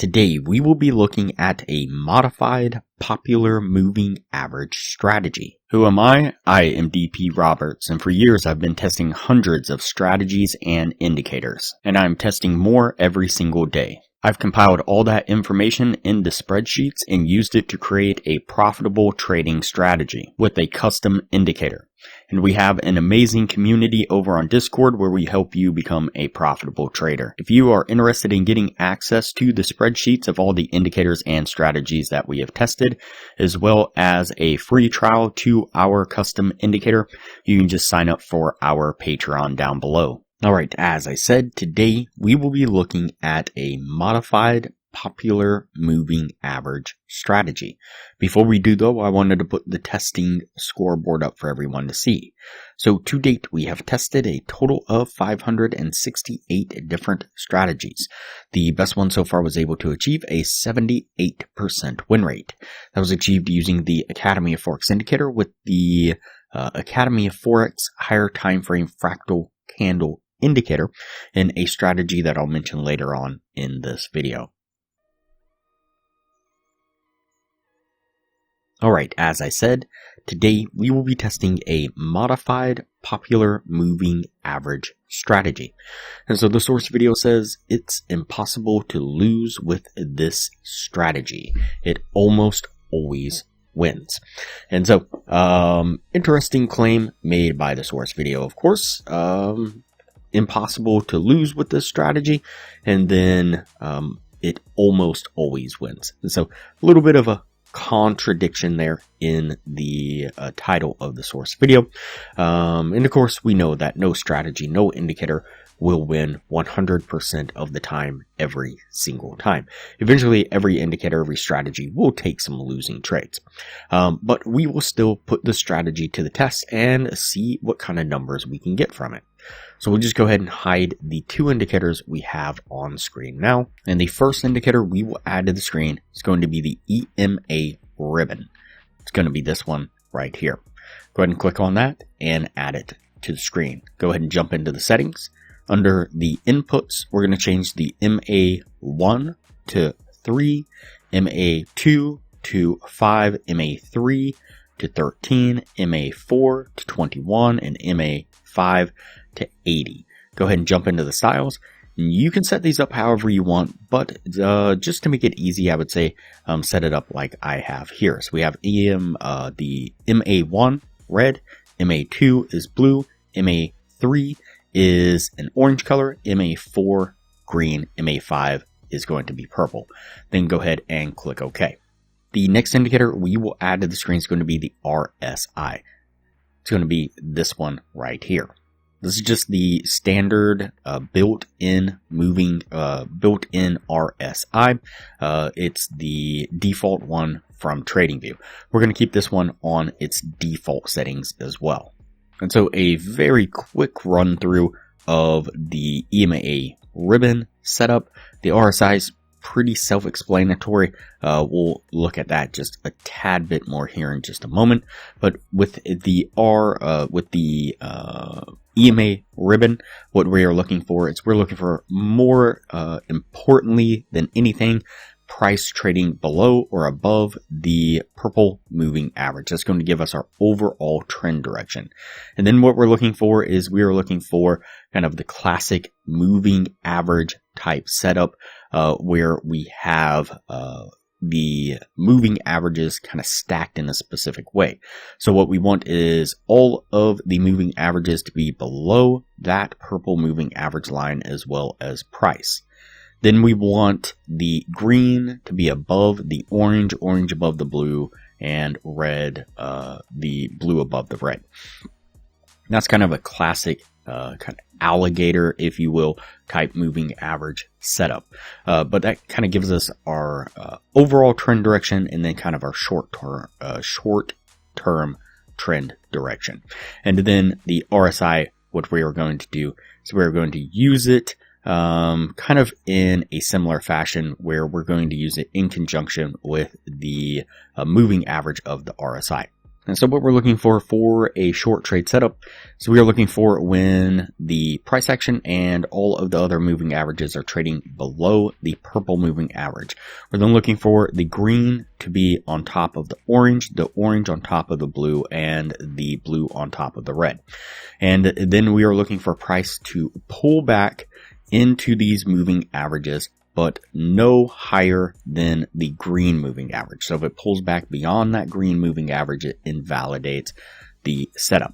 Today, we will be looking at a modified popular moving average strategy. Who am I? I am DP Roberts, and for years I've been testing hundreds of strategies and indicators, and I'm testing more every single day. I've compiled all that information into spreadsheets and used it to create a profitable trading strategy with a custom indicator. And we have an amazing community over on Discord where we help you become a profitable trader. If you are interested in getting access to the spreadsheets of all the indicators and strategies that we have tested, as well as a free trial to our custom indicator, you can just sign up for our Patreon down below. Alright, as I said, today we will be looking at a modified popular moving average strategy. Before we do though, I wanted to put the testing scoreboard up for everyone to see. So to date, we have tested a total of 568 different strategies. The best one so far was able to achieve a 78% win rate. That was achieved using the Academy of Forex indicator with the Academy of Forex higher time frame fractal candle indicator in a strategy that I'll mention later on in this video. Alright, as I said, today we will be testing a modified popular moving average strategy. And so the source video says it's impossible to lose with this strategy. It almost always wins. And so, interesting claim made by the source video, of course. Impossible to lose with this strategy, and then it almost always wins. And so a little bit of a contradiction there in the title of the source video. And of course, we know that no strategy, no indicator will win 100% of the time, every single time. Eventually, every indicator, every strategy will take some losing trades. But we will still put the strategy to the test and see what kind of numbers we can get from it. So we'll just go ahead and hide the two indicators we have on screen now. And the first indicator we will add to the screen is going to be the EMA ribbon. It's going to be this one right here. Go ahead and click on that and add it to the screen. Go ahead and jump into the settings. Under the inputs, we're going to change the MA1 to 3, MA2 to 5, MA3 to 13, MA4 to 21, and MA5 to 80. Go ahead and jump into the styles. You can set these up however you want, but just to make it easy, I would say set it up like I have here. So we have the MA1 red, MA2 is blue, MA3 is an orange color, MA4 green, MA5 is going to be purple. Then go ahead and click OK. The next indicator we will add to the screen is going to be the RSI. It's going to be this one right here. This is just the standard built-in RSI. It's the default one from TradingView. We're going to keep this one on its default settings as well. And so a very quick run through of the EMA ribbon setup. The RSI is pretty self-explanatory. We'll look at that just a tad bit more here in just a moment. But with the EMA ribbon, what we are looking for is we're looking for more importantly than anything, price trading below or above the purple moving average. That's going to give us our overall trend direction. And then what we're looking for is we are looking for kind of the classic moving average type setup where we have the moving averages kind of stacked in a specific way. So what we want is all of the moving averages to be below that purple moving average line as well as price. Then we want the green to be above the orange, orange above the blue, and red, the blue above the red. That's kind of a classic kind of alligator, if you will, type moving average setup. But that kind of gives us our overall trend direction and then kind of our short-term trend direction. And then the RSI, what we are going to do is we're going to use it kind of in a similar fashion where we're going to use it in conjunction with the moving average of the RSI. And so what we're looking for a short trade setup, so we are looking for when the price action and all of the other moving averages are trading below the purple moving average. We're then looking for the green to be on top of the orange on top of the blue, and the blue on top of the red. And then we are looking for price to pull back into these moving averages, but no higher than the green moving average. So if it pulls back beyond that green moving average, it invalidates the setup.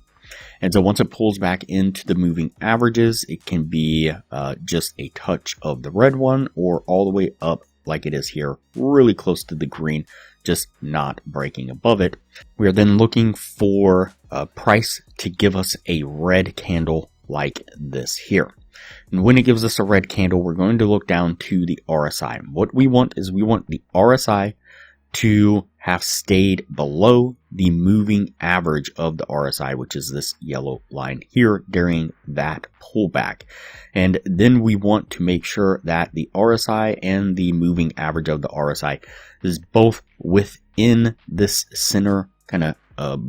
And so once it pulls back into the moving averages, it can be just a touch of the red one, or all the way up like it is here, really close to the green, just not breaking above it. We are then looking for a price to give us a red candle like this here. And when it gives us a red candle, we're going to look down to the RSI. What we want is we want the RSI to have stayed below the moving average of the RSI, which is this yellow line here, during that pullback. And then we want to make sure that the RSI and the moving average of the RSI is both within this center kind of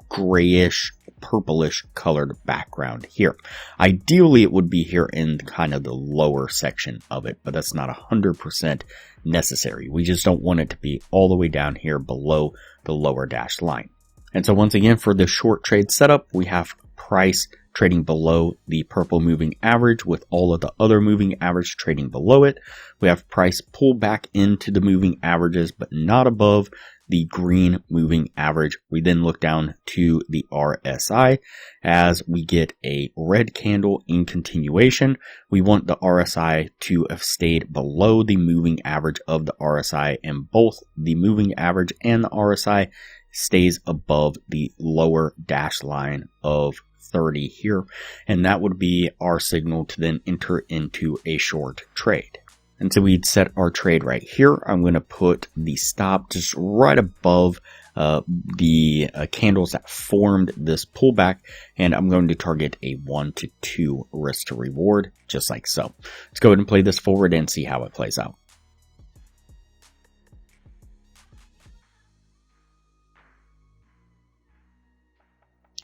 grayish, purplish colored background here. Ideally, it would be here in kind of the lower section of it, but that's not 100% necessary. We just don't want it to be all the way down here below the lower dashed line. And so once again, for the short trade setup, we have price trading below the purple moving average with all of the other moving average trading below it. We have price pull back into the moving averages, but not above the green moving average. We then look down to the RSI as we get a red candle in continuation. We want the RSI to have stayed below the moving average of the RSI, and both the moving average and the RSI stays above the lower dash line of 30 here, and that would be our signal to then enter into a short trade. And so we'd set our trade right here. I'm going to put the stop just right above the candles that formed this pullback, and I'm going to target a 1 to 2 risk to reward, just like so. Let's go ahead and play this forward and see how it plays out.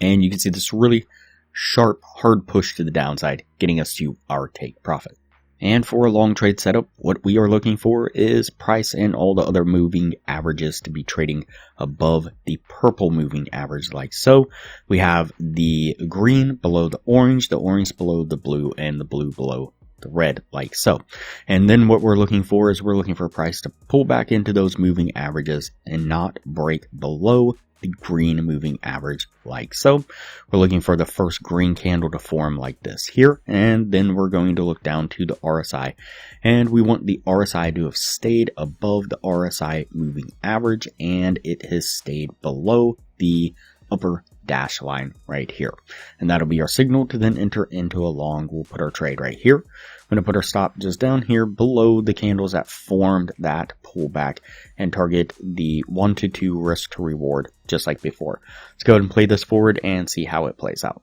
And you can see this really sharp, hard push to the downside, getting us to our take profit. And for a long trade setup, what we are looking for is price and all the other moving averages to be trading above the purple moving average like so. We have the green below the orange below the blue, and the blue below the red like so. And then what we're looking for is we're looking for price to pull back into those moving averages and not break below the green moving average like so. We're looking for the first green candle to form like this here, and then we're going to look down to the RSI, and we want the RSI to have stayed above the RSI moving average, and it has stayed below the upper dash line right here, and that'll be our signal to then enter into a long. We'll put our trade right here. I'm going to put our stop just down here below the candles that formed that pullback and target the 1 to 2 risk to reward, just like before. Let's go ahead and play this forward and see how it plays out.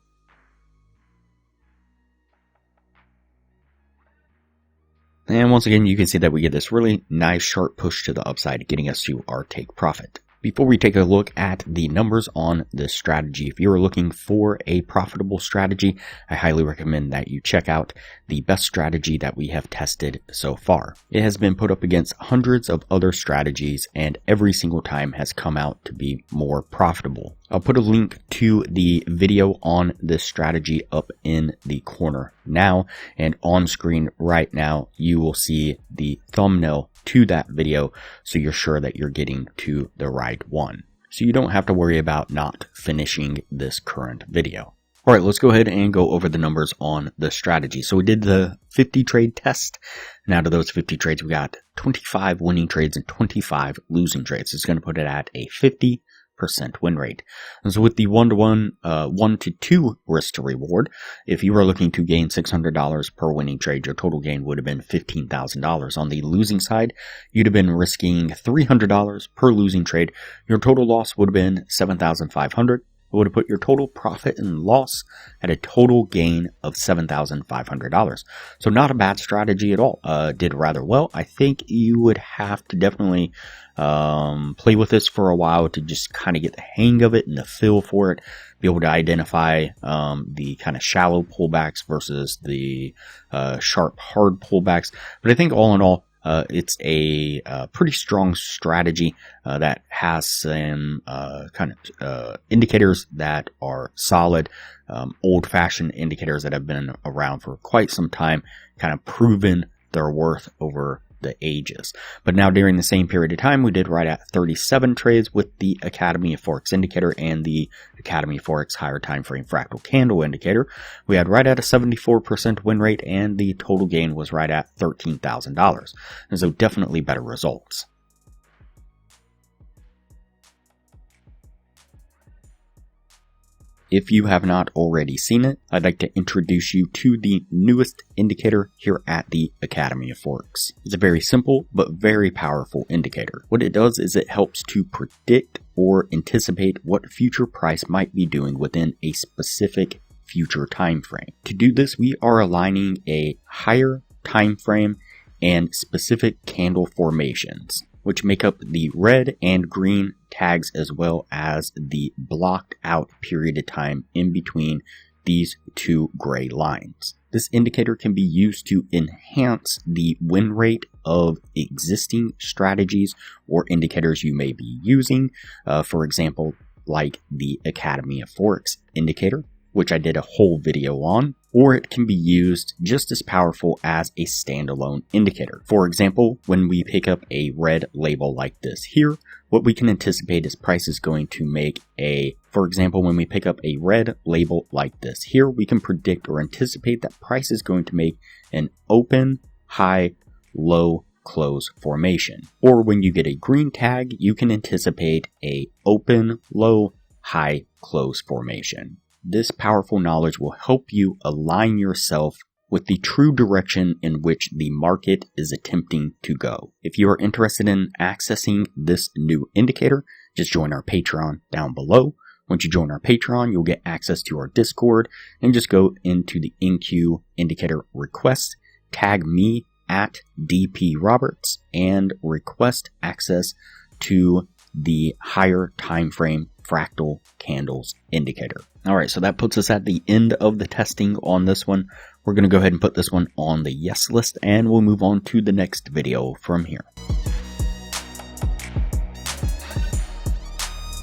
And once again, you can see that we get this really nice sharp push to the upside, getting us to our take profit. Before we take a look at the numbers on this strategy, if you're looking for a profitable strategy, I highly recommend that you check out the best strategy that we have tested so far. It has been put up against hundreds of other strategies, and every single time has come out to be more profitable. I'll put a link to the video on this strategy up in the corner now, and on screen right now you will see the thumbnail to that video, so you're sure that you're getting to the right one, so you don't have to worry about not finishing this current video. Alright, let's go ahead and go over the numbers on the strategy. So we did the 50 trade test, and out of those 50 trades we got 25 winning trades and 25 losing trades. It's going to put it at a 50% win rate. And so with the 1 to 2 risk to reward, if you were looking to gain $600 per winning trade, your total gain would have been $15,000. On the losing side, you'd have been risking $300 per losing trade. Your total loss would have been $7,500. it would have put your total profit and loss at a total gain of $7,500. So not a bad strategy at all. Did rather well. I think you would have to definitely play with this for a while to just kind of get the hang of it and the feel for it. Be able to identify the kind of shallow pullbacks versus the sharp, hard pullbacks. But I think all in all, it's a pretty strong strategy that has some kind of indicators that are solid, old-fashioned indicators that have been around for quite some time, kind of proven their worth over the ages. But now during the same period of time, we did right at 37 trades with the Academy of Forex indicator and the Academy of Forex higher time frame fractal candle indicator. We had right at a 74% win rate, and the total gain was right at $13,000. And so definitely better results. If you have not already seen it, I'd like to introduce you to the newest indicator here at the Academy of Forex. It's a very simple but very powerful indicator. What it does is it helps to predict or anticipate what future price might be doing within a specific future time frame. To do this, we are aligning a higher time frame and specific candle formations, which make up the red and green tags as well as the blocked out period of time in between these two gray lines. This indicator can be used to enhance the win rate of existing strategies or indicators you may be using. For example, like the Academy of Forex indicator, which I did a whole video on, or it can be used just as powerful as a standalone indicator. For example, when we pick up a red label like this here, what we can anticipate is price is going to make for example, when we pick up a red label like this here, we can predict or anticipate that price is going to make an open, high, low, close formation. Or when you get a green tag, you can anticipate a open, low, high, close formation. This powerful knowledge will help you align yourself with the true direction in which the market is attempting to go. If you are interested in accessing this new indicator, just join our Patreon down below. Once you join our Patreon, you'll get access to our Discord, and just go into the NQ indicator request, tag me at DP Roberts, and request access to the higher time frame fractal candles indicator. Alright, so that puts us at the end of the testing on this one. We're going to go ahead and put this one on the yes list, and we'll move on to the next video from here.